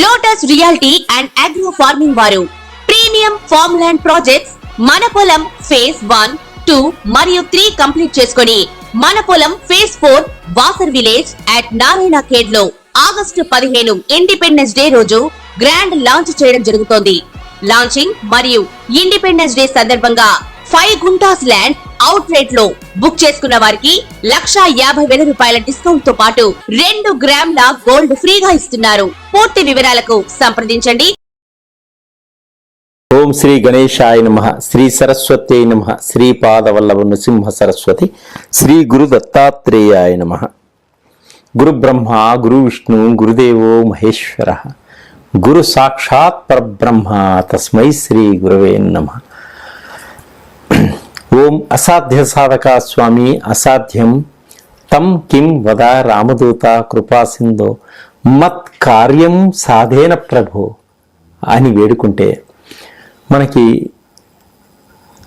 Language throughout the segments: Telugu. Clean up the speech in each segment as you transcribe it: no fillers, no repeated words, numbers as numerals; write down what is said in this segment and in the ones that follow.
Lotus reality and agro farming వారు ప్రీమియం ఫార్మ్ ల్యాండ్ ప్రాజెక్ట్స్ మన పొలం ఫేజ్ 1, 2 మరియు 3 కంప్లీట్ చేసుకొని మన పొలం phase 4 Wasar village at Narayana Khed లో ఆగస్టు 15 ఇండిపెండెన్స్ డే రోజు గ్రాండ్ లాంచ్ చేయడం జరుగుతోంది. లాంచింగ్ మరియు ఇండిపెండెన్స్ డే సందర్భంగా 5 గుంటాస్ ల్యాండ్ అవుట్ రేట్ లో బుక్ చేసుకున్న వారికి 1,50,000 రూపాయల డిస్కౌంట్ తో పాటు 2 గ్రాముల గోల్డ్ ఫ్రీగా ఇస్తున్నారు. పూర్తి వివరాలకు సంప్రదించండి. ఓం శ్రీ గణేశాయ నమః, శ్రీ సరస్వత్యై నమః, శ్రీ పాదవల్లభ నృసింహ సరస్వతి, శ్రీ గురు దత్తాత్రేయాయ నమః. గురు బ్రహ్మ గురు విష్ణు గురుదేవో మహేశ్వర, గురు సాక్షాత్ పరబ్రహ్మ తస్మై శ్రీ గురవే నమః. ఓం అసాధ్య సాధక స్వామి అసాధ్యం తం కిం వద రామదూత కృపాసింధో మత్ కార్యం సాధేన ప్రభో అని వేడుకుంటే మనకి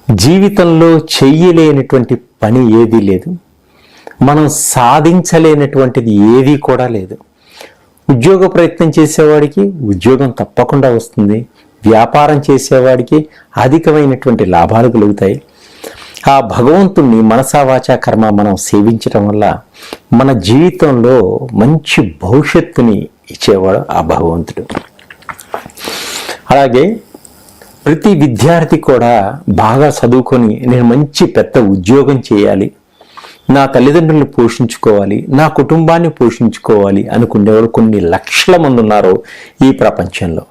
జీవితంలో చెయ్యలేనటువంటి పని ఏదీ లేదు, మనం సాధించలేనటువంటిది ఏదీ కూడా లేదు. ఉద్యోగ ప్రయత్నం చేసేవాడికి ఉద్యోగం తప్పకుండా వస్తుంది, వ్యాపారం చేసేవాడికి అధికమైనటువంటి లాభాలు కలుగుతాయి. ఆ భగవంతుణ్ణి మనసా వాచా కర్మ మనం సేవించడం వల్ల మన జీవితంలో మంచి భవిష్యత్తుని ఇచ్చేవాడు ఆ భగవంతుడు. అలాగే ప్రతి విద్యార్థి కూడా బాగా చదువుకొని నేను మంచి పెద్ద ఉద్యోగం చేయాలి, నా తల్లిదండ్రులను పోషించుకోవాలి, నా కుటుంబాన్ని పోషించుకోవాలి అనుకునేవాడు కొన్ని లక్షల మంది ఉన్నారు ఈ ప్రపంచంలో.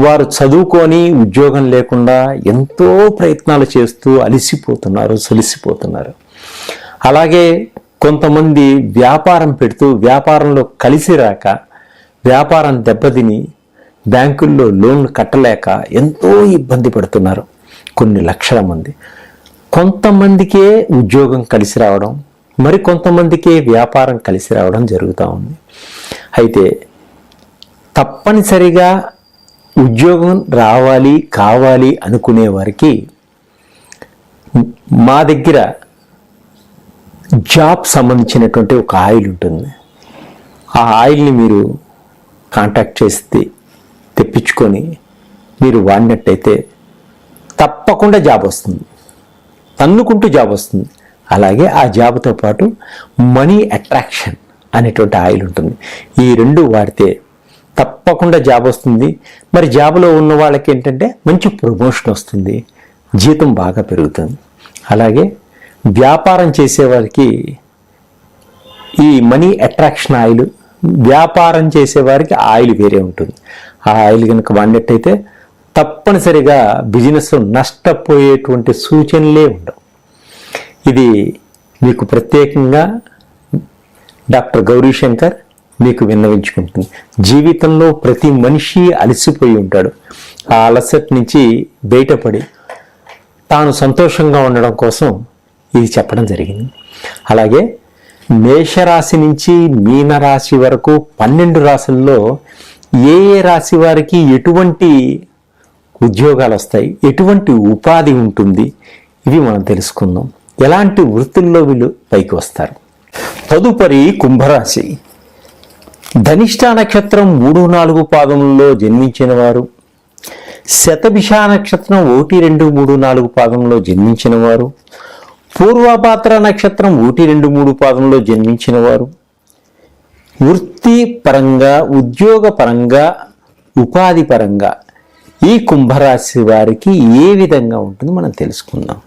వారు చదువుకొని ఉద్యోగం లేకుండా ఎంతో ప్రయత్నాలు చేస్తూ అలిసిపోతున్నారు, సలిసిపోతున్నారు. అలాగే కొంతమంది వ్యాపారం పెడుతూ వ్యాపారంలో కలిసి రాక వ్యాపారం దెబ్బతిని బ్యాంకుల్లో లోన్లు కట్టలేక ఎంతో ఇబ్బంది పడుతున్నారు కొన్ని లక్షల మంది. కొంతమందికే ఉద్యోగం కలిసి రావడం, మరి కొంతమందికే వ్యాపారం కలిసి రావడం జరుగుతూ ఉంది. అయితే తప్పనిసరిగా ఉద్యోగం రావాలి కావాలి అనుకునే వారికి మా దగ్గర జాబ్ సంబంధించినటువంటి ఒక ఆయిల్ ఉంటుంది. ఆ ఆయిల్ని మీరు కాంటాక్ట్ చేసి తెప్పించుకొని మీరు వాడినట్టయితే తప్పకుండా జాబ్ వస్తుంది, తన్నుకుంటూ జాబ్ వస్తుంది. అలాగే ఆ జాబ్తో పాటు మనీ అట్రాక్షన్ అనేటువంటి ఆయిల్ ఉంటుంది. ఈ రెండు వాడితే తప్పకుండా జాబ్ వస్తుంది. మరి జాబ్లో ఉన్న వాళ్ళకి ఏంటంటే మంచి ప్రమోషన్ వస్తుంది, జీతం బాగా పెరుగుతుంది. అలాగే వ్యాపారం చేసేవారికి ఈ మనీ అట్రాక్షన్ ఆయిల్, వ్యాపారం చేసేవారికి ఆయిల్ వేరే ఉంటుంది. ఆ ఆయిల్ కనుక వాడినట్టయితే తప్పనిసరిగా బిజినెస్ నష్టపోయేటువంటి సూచనలే ఉండవు. ఇది మీకు ప్రత్యేకంగా డాక్టర్ గౌరీశంకర్ మీకు విన్నవించుకుంటుంది. జీవితంలో ప్రతి మనిషి అలసిపోయి ఉంటాడు. ఆ అలసట నుంచి బయటపడి తాను సంతోషంగా ఉండడం కోసం ఇది చెప్పడం జరిగింది. అలాగే మేషరాశి నుంచి మీనరాశి వరకు 12 రాశుల్లో ఏ ఏ రాశి వారికి ఎటువంటి ఉద్యోగాలు వస్తాయి, ఎటువంటి ఉపాధి ఉంటుంది, ఇవి మనం తెలుసుకుందాం. ఎలాంటి వృత్తుల్లో వీళ్ళు పైకి వస్తారు. తదుపరి కుంభరాశి. ధనిష్ట నక్షత్రం 3, 4 పాదములలో జన్మించిన వారు, శతభిష నక్షత్రం 1, 2, 3, 4 పాదంలో జన్మించిన వారు, పూర్వపాత్ర నక్షత్రం 1, 2, 3 పాదంలో జన్మించిన వారు వృత్తి పరంగా, ఉద్యోగ పరంగా, ఉపాధి పరంగా ఈ కుంభరాశి వారికి ఏ విధంగా ఉంటుందో మనం తెలుసుకుందాం.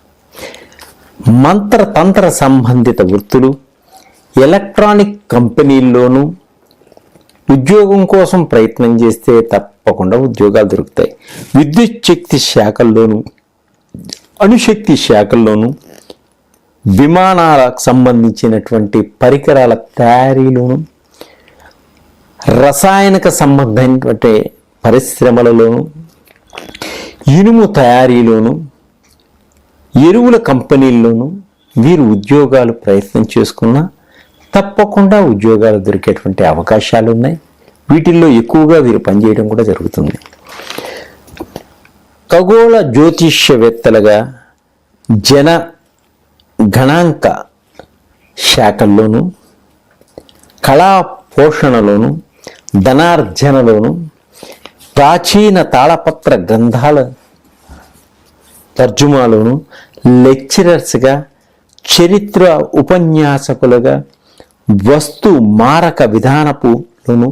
మంత్ర తంత్ర సంబంధిత వృత్తులు, ఎలక్ట్రానిక్ కంపెనీల్లోనూ ఉద్యోగం కోసం ప్రయత్నం చేస్తే తప్పకుండా ఉద్యోగాలు దొరుకుతాయి. విద్యుత్ శక్తి శాఖల్లోనూ, అణుశక్తి శాఖల్లోనూ, విమానాలకు సంబంధించినటువంటి పరికరాల తయారీలోను, రసాయనిక సంబంధమైనటువంటి పరిశ్రమలలోను, ఇనుము తయారీలోను, ఎరువుల కంపెనీల్లోనూ వీరు ఉద్యోగాలు ప్రయత్నం చేసుకున్నా తప్పకుండా ఉద్యోగాలు దొరికేటువంటి అవకాశాలు ఉన్నాయి. వీటిల్లో ఎక్కువగా వీరు పనిచేయడం కూడా జరుగుతుంది. ఖగోళ జ్యోతిష్యవేత్తలుగా, జన గణాంక శాఖల్లోనూ, కళా పోషణలోను, ధనార్జనలోను, ప్రాచీన తాళపత్ర గ్రంథాల తర్జుమాలోను, లెక్చరర్స్గా, చరిత్ర ఉపన్యాసకులుగా, వస్తు మారక విధానపులోను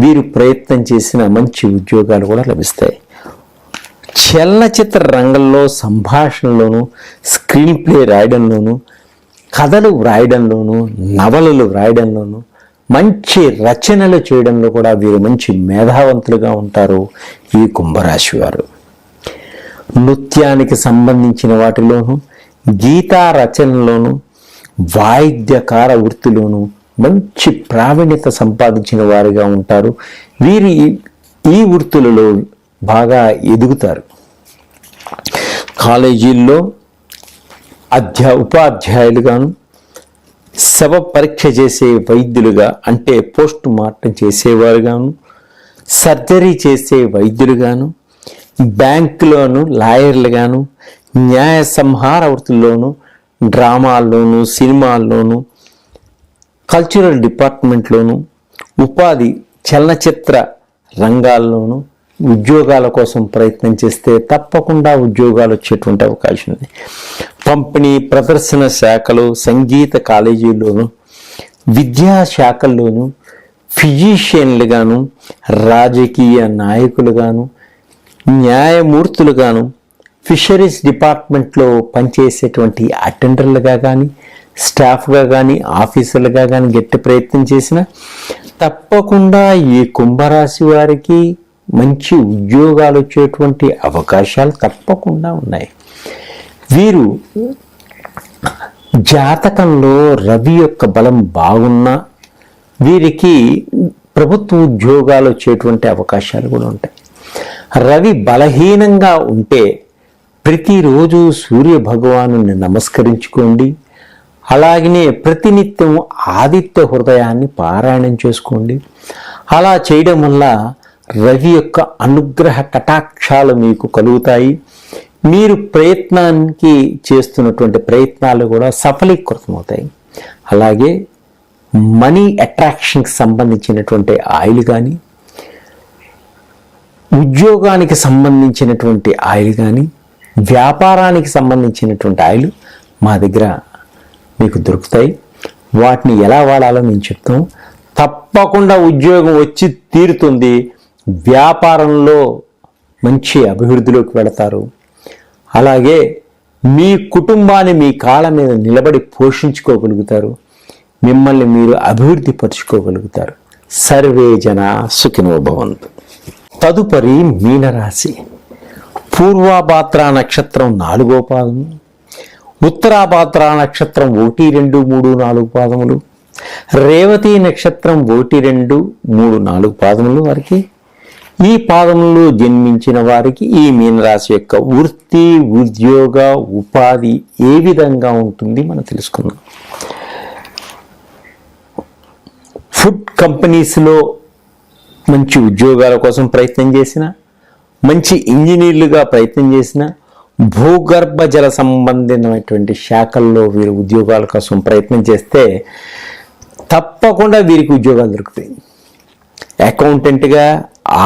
వీరు ప్రయత్నం చేసిన మంచి ఉద్యోగాలు కూడా లభిస్తాయి. చలనచిత్ర రంగంలో సంభాషణలోను, స్క్రీన్ ప్లే రాయడంలోను, కథలు వ్రాయడంలోను, నవలలు వ్రాయడంలోను, మంచి రచనలు చేయడంలో కూడా వీరు మంచి మేధావంతులుగా ఉంటారు ఈ కుంభరాశి వారు. నృత్యానికి సంబంధించిన వాటిలోను, గీతా రచనలోను, వాయిద్యకార వృత్తిలోను మంచి ప్రావీణ్యత సంపాదించిన వారిగా ఉంటారు. వీరు ఈ వృత్తులలో బాగా ఎదుగుతారు. కాలేజీల్లో ఉపాధ్యాయులుగాను, శవ పరీక్ష చేసే వైద్యులుగా అంటే పోస్ట్ మార్టం చేసేవారుగాను, సర్జరీ చేసే వైద్యులుగాను, బ్యాంకులోను లాయర్లుగాను, న్యాయ సంహార వృత్తుల్లోను, డ్రామాల్లోను, సినిమాల్లోను, కల్చరల్ డిపార్ట్మెంట్లోను, ఉపాధి చలనచిత్ర రంగాల్లోనూ ఉద్యోగాల కోసం ప్రయత్నం చేస్తే తప్పకుండా ఉద్యోగాలు వచ్చేటువంటి అవకాశం ఉంది. పంపిణీ ప్రదర్శన శాఖలు, సంగీత కాలేజీల్లోనూ, విద్యా శాఖల్లోనూ, ఫిజిషియన్లుగాను, రాజకీయ నాయకులుగాను, న్యాయమూర్తులుగాను, ఫిషరీస్ డిపార్ట్మెంట్లో పనిచేసేటువంటి అటెండర్లుగా కానీ, స్టాఫ్గా కానీ, ఆఫీసర్లుగా కానీ గట్టి ప్రయత్నం చేసిన తప్పకుండా ఈ కుంభరాశి వారికి మంచి ఉద్యోగాలు వచ్చేటువంటి అవకాశాలు తప్పకుండా ఉన్నాయి. వీరు జాతకంలో రవి యొక్క బలం బాగున్నా వీరికి ప్రభుత్వ ఉద్యోగాలు వచ్చేటువంటి అవకాశాలు కూడా ఉంటాయి. రవి బలహీనంగా ఉంటే ప్రతిరోజు సూర్య భగవాను నమస్కరించుకోండి. అలాగనే ప్రతినిత్యం ఆదిత్య హృదయాన్ని పారాయణం చేసుకోండి. అలా చేయడం వల్ల రవి యొక్క అనుగ్రహ కటాక్షాలు మీకు కలుగుతాయి. మీరు ప్రయత్నానికి చేస్తున్నటువంటి ప్రయత్నాలు కూడా సఫలీకృతమవుతాయి. అలాగే మనీ అట్రాక్షన్కి సంబంధించినటువంటి ఆయిల్ కానీ, ఉద్యోగానికి సంబంధించినటువంటి ఆయిల్ కానీ, వ్యాపారానికి సంబంధించినటువంటి ఆయిల్ మా దగ్గర మీకు దొరుకుతాయి. వాటిని ఎలా వాడాలో మేము చెప్తాం. తప్పకుండా ఉద్యోగం వచ్చి తీరుతుంది. వ్యాపారంలో మంచి అభివృద్ధిలోకి వెళతారు. అలాగే మీ కుటుంబాన్ని మీ కాళ్ళ మీద నిలబడి పోషించుకోగలుగుతారు. మిమ్మల్ని మీరు అభివృద్ధి పరుచుకోగలుగుతారు. సర్వే జన సుఖినో భవంతు. తదుపరి మీనరాశి. పూర్వాభాద్ర నక్షత్రం 4వ పాదము, ఉత్తరాభాద్ర నక్షత్రం 1, 2, 3, 4 పాదములు, రేవతి నక్షత్రం 1, 2, 3, 4 పాదములు వారికి. ఈ పాదములలో జన్మించిన వారికి ఈ మీనరాశి యొక్క వృత్తి, ఉద్యోగ, ఉపాధి ఏ విధంగా ఉంటుంది మనం తెలుసుకుందాం. ఫుడ్ కంపెనీస్లో మంచి ఉద్యోగాల కోసం ప్రయత్నం చేసిన, మంచి ఇంజనీర్లుగా ప్రయత్నం చేసిన, భూగర్భ జల సంబంధించినటువంటి శాఖల్లో వీరు ఉద్యోగాల కోసం ప్రయత్నం చేస్తే తప్పకుండా వీరికి ఉద్యోగాలు దొరుకుతాయి. అకౌంటెంట్గా,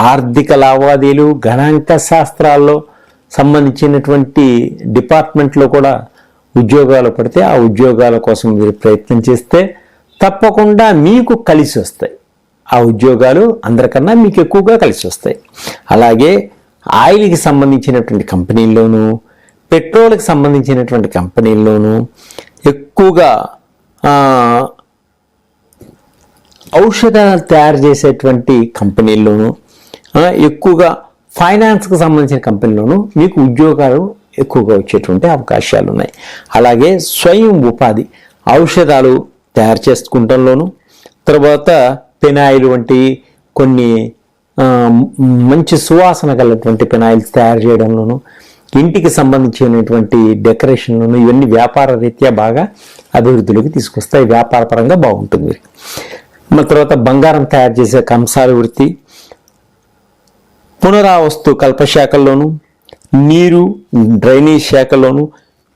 ఆర్థిక లావాదేవీలు, గణాంక శాస్త్రాల్లో సంబంధించినటువంటి డిపార్ట్మెంట్లో కూడా ఉద్యోగాలు పడితే ఆ ఉద్యోగాల కోసం మీరు ప్రయత్నం చేస్తే తప్పకుండా మీకు కలిసి వస్తాయి. ఆ ఉద్యోగాలు అందరికన్నా మీకు ఎక్కువగా కలిసి వస్తాయి. అలాగే ఆయిల్కి సంబంధించినటువంటి కంపెనీల్లోనూ, పెట్రోల్కి సంబంధించినటువంటి కంపెనీల్లోనూ, ఎక్కువగా ఔషధాలు తయారు చేసేటువంటి కంపెనీల్లోనూ, ఎక్కువగా ఫైనాన్స్కి సంబంధించిన కంపెనీలోనూ మీకు ఉద్యోగాలు ఎక్కువగా వచ్చేటువంటి అవకాశాలు ఉన్నాయి. అలాగే స్వయం ఉపాధి, ఔషధాలు తయారు చేసుకుంటంలోనూ, తర్వాత పెనాయిల్ వంటి కొన్ని మంచి సువాసన కలిగినటువంటి పెనాయిల్స్ తయారు చేయడంలోనూ, ఇంటికి సంబంధించినటువంటి డెకరేషన్లోనూ ఇవన్నీ వ్యాపార రీత్యా బాగా అభివృద్ధిలోకి తీసుకొస్తాయి. వ్యాపార పరంగా బాగుంటుంది. తర్వాత బంగారం తయారు చేసే కంసాల వృత్తి, పునరావస్తు కల్పశాఖల్లోనూ, నీరు డ్రైనేజ్ శాఖలోను,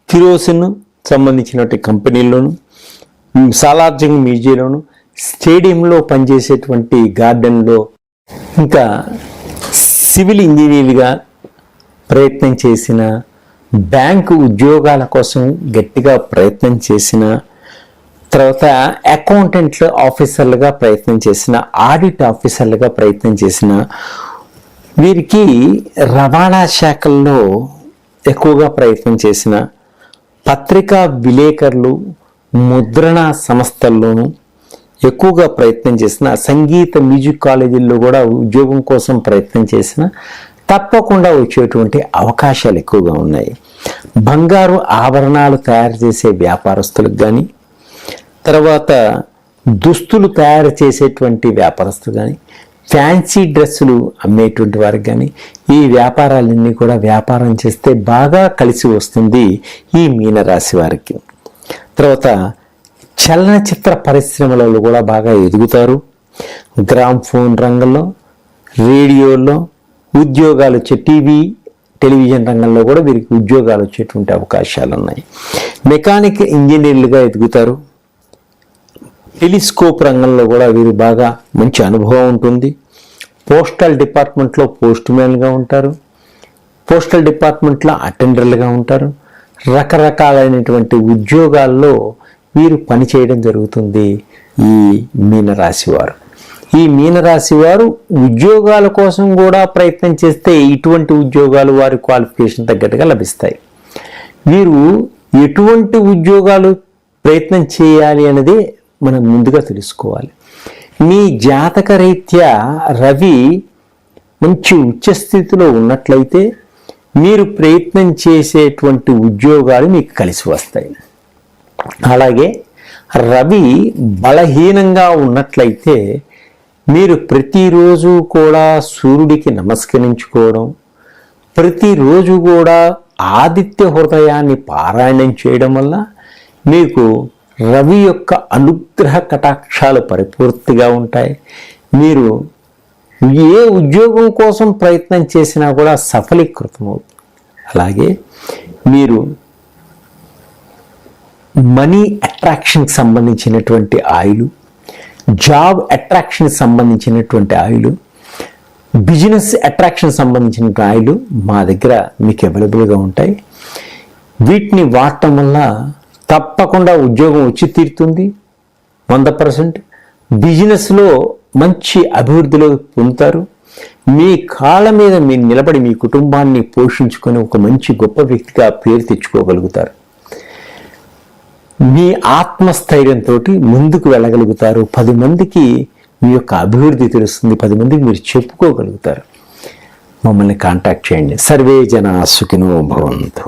కిరోసిన్ సంబంధించినటువంటి కంపెనీల్లోనూ, సాలార్జింగ్ మ్యూజియంలోను, స్టేడియంలో పనిచేసేటువంటి గార్డెన్లో, ఇంకా సివిల్ ఇంజనీర్గా ప్రయత్నం చేసిన, బ్యాంకు ఉద్యోగాల కోసం గట్టిగా ప్రయత్నం చేసిన, తర్వాత అకౌంటెంట్ ఆఫీసర్లుగా ప్రయత్నం చేసిన, ఆడిట్ ఆఫీసర్లుగా ప్రయత్నం చేసిన వీరికి రవాణా శాఖల్లో ఎక్కువగా ప్రయత్నం చేసిన, పత్రికా విలేకరులు, ముద్రణ సంస్థల్లోనూ ఎక్కువగా ప్రయత్నం చేసిన, సంగీత మ్యూజిక్ కాలేజీల్లో కూడా ఉద్యోగం కోసం ప్రయత్నం చేసిన తప్పకుండా వచ్చేటువంటి అవకాశాలు ఎక్కువగా ఉన్నాయి. బంగారు ఆభరణాలు తయారు చేసే వ్యాపారస్తులకు కానీ, తర్వాత దుస్తులు తయారు చేసేటువంటి వ్యాపారస్తులు కానీ, ఫ్యాన్సీ డ్రెస్సులు అమ్మేటువంటి వారికి కానీ, ఈ వ్యాపారాలన్నీ కూడా వ్యాపారం చేస్తే బాగా కలిసి వస్తుంది ఈ మీనరాశి వారికి. తర్వాత చలనచిత్ర పరిశ్రమలలో కూడా బాగా ఎదుగుతారు. గ్రామ్ ఫోన్ రంగంలో, రేడియోలో ఉద్యోగాలు వచ్చే, టెలివిజన్ రంగంలో కూడా వీరికి ఉద్యోగాలు వచ్చేటువంటి అవకాశాలు ఉన్నాయి. మెకానిక్ ఇంజనీర్లుగా ఎదుగుతారు. టెలిస్కోప్ రంగంలో కూడా వీరు బాగా మంచి అనుభవం ఉంటుంది. పోస్టల్ డిపార్ట్మెంట్లో పోస్ట్ మ్యాన్గా ఉంటారు. పోస్టల్ డిపార్ట్మెంట్లో అటెండర్లుగా ఉంటారు. రకరకాలైనటువంటి ఉద్యోగాల్లో వీరు పనిచేయడం జరుగుతుంది ఈ మీనరాశి వారు. ఈ మీనరాశి వారు ఉద్యోగాల కోసం కూడా ప్రయత్నం చేస్తే ఇటువంటి ఉద్యోగాలు వారి క్వాలిఫికేషన్ తగ్గట్టుగా లభిస్తాయి. వీరు ఎటువంటి ఉద్యోగాలు ప్రయత్నం చేయాలి అనేది మనం ముందుగా తెలుసుకోవాలి. మీ జాతక రీత్యా రవి మంచి ఉచ్చస్థితిలో ఉన్నట్లయితే మీరు ప్రయత్నం చేసేటువంటి ఉద్యోగాలు మీకు కలిసి వస్తాయి. అలాగే రవి బలహీనంగా ఉన్నట్లయితే మీరు ప్రతిరోజు కూడా సూర్యుడికి నమస్కరించుకోవడం, ప్రతిరోజు కూడా ఆదిత్య హృదయాన్ని పారాయణం చేయడం వల్ల మీకు రవి యొక్క అనుగ్రహ కటాక్షాలు పరిపూర్తిగా ఉంటాయి. మీరు ఏ ఉద్యోగం కోసం ప్రయత్నం చేసినా కూడా సఫలీకృతమవుతుంది. అలాగే మీరు మనీ అట్రాక్షన్కి సంబంధించినటువంటి ఆయిలు, జాబ్ అట్రాక్షన్ సంబంధించినటువంటి ఆయిలు, బిజినెస్ అట్రాక్షన్ సంబంధించిన ఆయిలు మా దగ్గర మీకు అవైలబుల్గా ఉంటాయి. వీటిని వాడటం వల్ల తప్పకుండా ఉద్యోగం వచ్చి తీరుతుంది 100%. బిజినెస్లో మంచి అభివృద్ధిలో పొందుతారు. మీ కాళ్ళ మీద మీరు నిలబడి మీ కుటుంబాన్ని పోషించుకొని ఒక మంచి గొప్ప వ్యక్తిగా పేరు తెచ్చుకోగలుగుతారు. మీ ఆత్మస్థైర్యంతో ముందుకు వెళ్ళగలుగుతారు. 10 మందికి మీ యొక్క అభివృద్ధి తెలుస్తుంది. 10 మందికి మీరు చెప్పుకోగలుగుతారు. మమ్మల్ని కాంటాక్ట్ చేయండి. సర్వే జనా సుఖినో భవంతు.